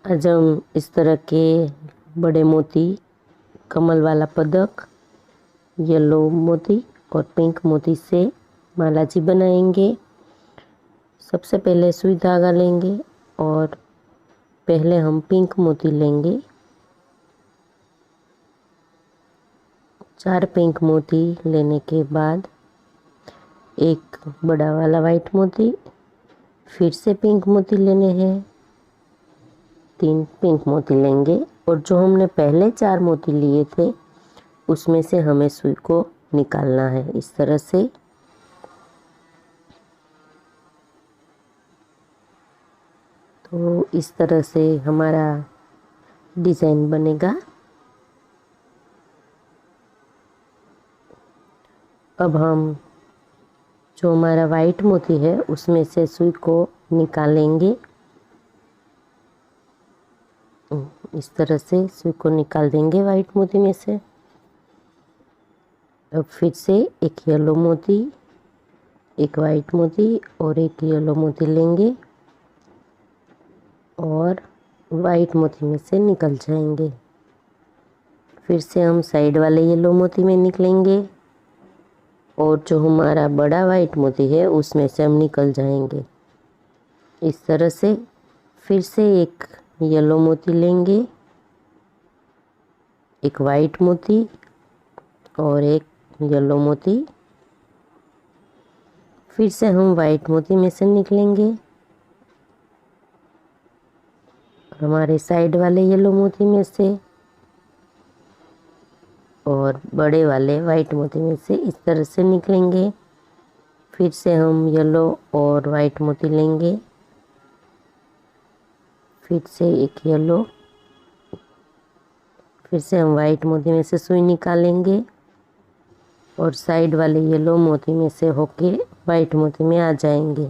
आज हम इस तरह के बड़े मोती, कमल वाला पदक, येलो मोती और पिंक मोती से माला जी बनाएंगे। सबसे पहले सुई धागा लेंगे और पहले हम पिंक मोती लेंगे। 4 पिंक मोती लेने के बाद एक बड़ा वाला वाइट मोती, फिर से पिंक मोती लेने हैं, 3 पिंक मोती लेंगे और जो हमने पहले 4 मोती लिए थे उसमें से हमें सुई को निकालना है इस तरह से। तो इस तरह से हमारा डिज़ाइन बनेगा। अब हम जो हमारा वाइट मोती है उसमें से सुई को निकालेंगे। इस तरह से सुई को निकाल देंगे वाइट मोती में से। अब फिर से एक येलो मोती, एक वाइट मोती और एक येलो मोती लेंगे और वाइट मोती में से निकल जाएंगे। फिर से हम साइड वाले येलो मोती में निकलेंगे और जो हमारा बड़ा वाइट मोती है उसमें से हम निकल जाएंगे इस तरह से। फिर से एक येलो मोती लेंगे, एक वाइट मोती और एक येलो मोती। फिर से हम वाइट मोती में से निकलेंगे, हमारे साइड वाले येलो मोती में से और बड़े वाले वाइट मोती में से इस तरह से निकलेंगे। फिर से हम येलो और वाइट मोती लेंगे, फिर से एक येलो, फिर से हम वाइट मोती में से सुई निकालेंगे और साइड वाले येलो मोती में से होके वाइट मोती में आ जाएंगे।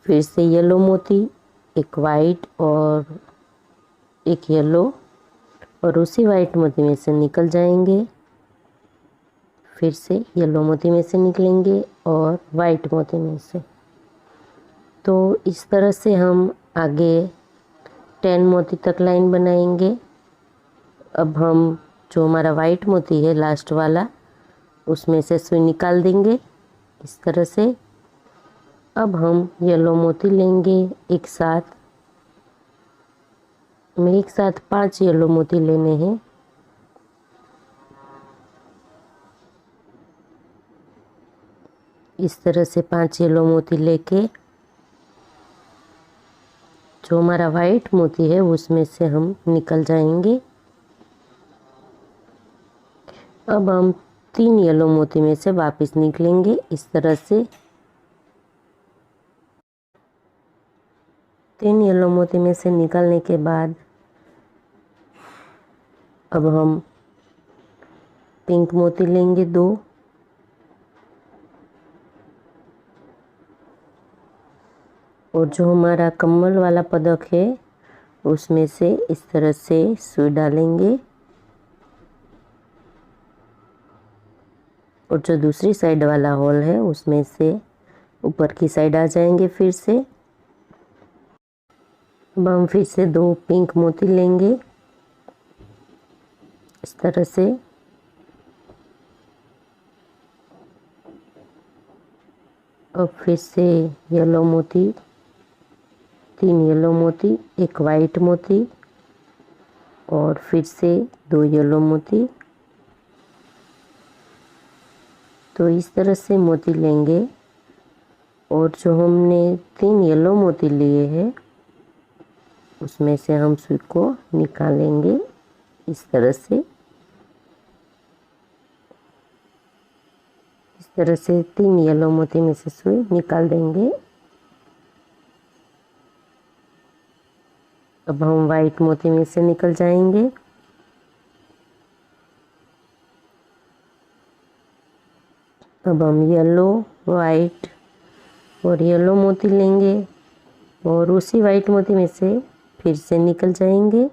फिर से येलो मोती, एक वाइट और एक येलो और उसी वाइट मोती में से निकल जाएंगे। फिर से येलो मोती में से निकलेंगे और वाइट मोती में से। तो इस तरह से हम आगे 10 मोती तक लाइन बनाएंगे। अब हम जो हमारा वाइट मोती है लास्ट वाला उसमें से सुई निकाल देंगे इस तरह से। अब हम येलो मोती लेंगे एक साथ 5 येलो मोती लेने हैं। इस तरह से 5 येलो मोती लेके जो हमारा वाइट मोती है उसमें से हम निकल जाएंगे। अब हम 3 येलो मोती में से वापस निकलेंगे इस तरह से। 3 येलो मोती में से निकलने के बाद अब हम पिंक मोती लेंगे 2 और जो हमारा कमल वाला पदक है उसमें से इस तरह से सुई डालेंगे और जो दूसरी साइड वाला होल है उसमें से ऊपर की साइड आ जाएंगे। फिर से अब हम फिर से 2 पिंक मोती लेंगे इस तरह से। अब फिर से येलो मोती, 3 येलो मोती, एक वाइट मोती और फिर से 2 येलो मोती। तो इस तरह से मोती लेंगे और जो हमने 3 येलो मोती लिए हैं उसमें से हम सुई को निकालेंगे इस तरह से। इस तरह से 3 येलो मोती में से सुई निकाल देंगे। अब हम वाइट मोती में से निकल जाएंगे। अब हम येलो, वाइट और येलो मोती लेंगे और उसी वाइट मोती में से फिर से निकल जाएंगे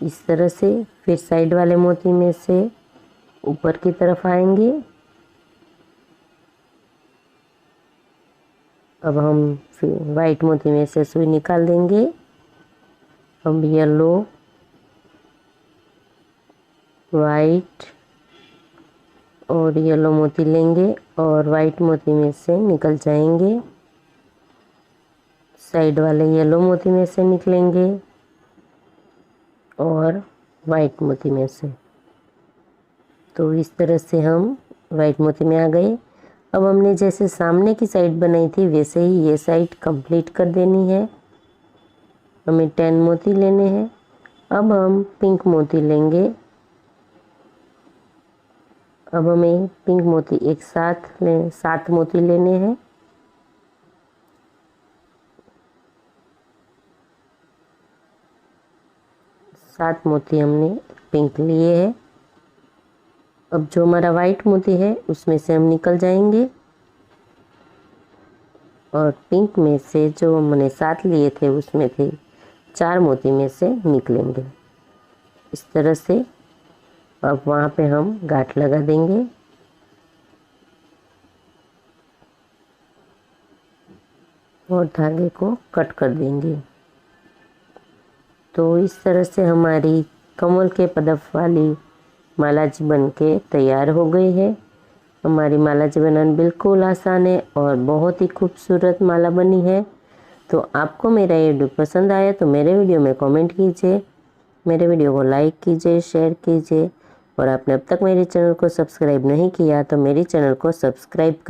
इस तरह से। फिर साइड वाले मोती में से ऊपर की तरफ आएंगे अब हम फिर वाइट मोती में से सुई निकाल देंगे। अब येलो, वाइट और येलो मोती लेंगे और वाइट मोती में से निकल जाएंगे। साइड वाले येलो मोती में से निकलेंगे और वाइट मोती में से। तो इस तरह से हम वाइट मोती में आ गए। अब हमने जैसे सामने की साइड बनाई थी वैसे ही ये साइड कंप्लीट कर देनी है। हमें 10 मोती लेने हैं। अब हम पिंक मोती लेंगे। अब हमें पिंक मोती एक साथ 7 मोती लेने हैं। सात मोती हमने पिंक लिए हैं। अब जो हमारा वाइट मोती है उसमें से हम निकल जाएंगे और पिंक में से जो हमने 7 लिए थे उसमें थे 4 मोती में से निकलेंगे इस तरह से। अब वहाँ पे हम गांठ लगा देंगे और धागे को कट कर देंगे। तो इस तरह से हमारी कमल के पदफ वाली माला जी बन के तैयार हो गई है। हमारी माला जी बनाना बिल्कुल आसान है और बहुत ही खूबसूरत माला बनी है। तो आपको मेरा ये वीडियो पसंद आया तो मेरे वीडियो में कमेंट कीजिए, मेरे वीडियो को लाइक कीजिए, शेयर कीजिए और आपने अब तक मेरे चैनल को सब्सक्राइब नहीं किया तो मेरे चैनल को सब्सक्राइब करिए।